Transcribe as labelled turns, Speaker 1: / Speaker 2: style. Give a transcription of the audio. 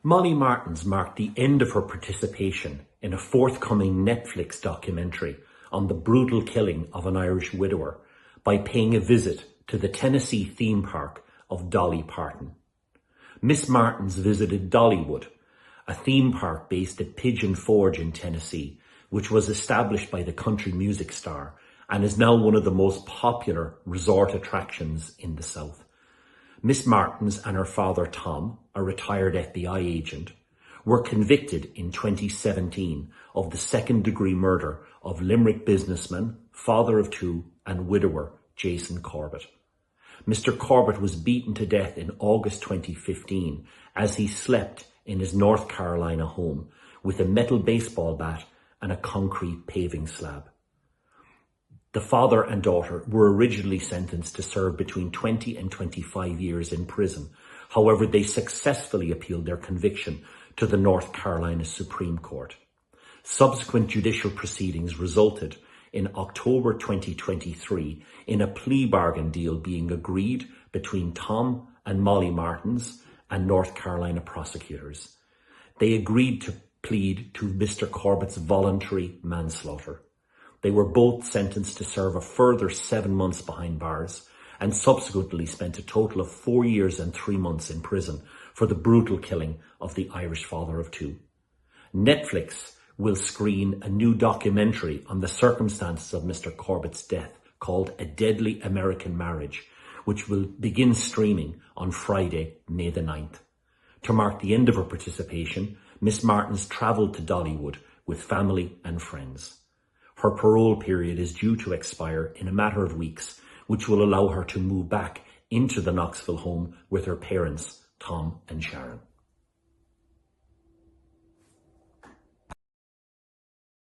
Speaker 1: Molly Martens marked the end of her participation in a forthcoming Netflix documentary on the brutal killing of an Irish widower by paying a visit to the Tennessee theme park of Dolly Parton. Miss Martens visited Dollywood, a theme park based at Pigeon Forge in Tennessee, which was established by the country music star and is now one of the most popular resort attractions in the South. Miss Martens and her father Tom, a retired FBI agent, were convicted in 2017 of the second-degree murder of Limerick businessman, father of two and widower Jason Corbett. Mr. Corbett was beaten to death in August 2015 as he slept in his North Carolina home with a metal baseball bat and a concrete paving slab. The father and daughter were originally sentenced to serve between 20 and 25 years in prison. However, they successfully appealed their conviction to the North Carolina Supreme Court. Subsequent judicial proceedings resulted in October 2023 in a plea bargain deal being agreed between Tom and Molly Martens and North Carolina prosecutors. They agreed to plead to Mr. Corbett's voluntary manslaughter. They were both sentenced to serve a further 7 months behind bars and subsequently spent a total of 4 years and 3 months in prison for the brutal killing of the Irish father of two. Netflix will screen a new documentary on the circumstances of Mr. Corbett's death called A Deadly American Marriage, which will begin streaming on Friday, May the 9th. To mark the end of her participation, Miss Martens travelled to Dollywood with family and friends. Her parole period is due to expire in a matter of weeks, which will allow her to move back into the Knoxville home with her parents, Tom and Sharon.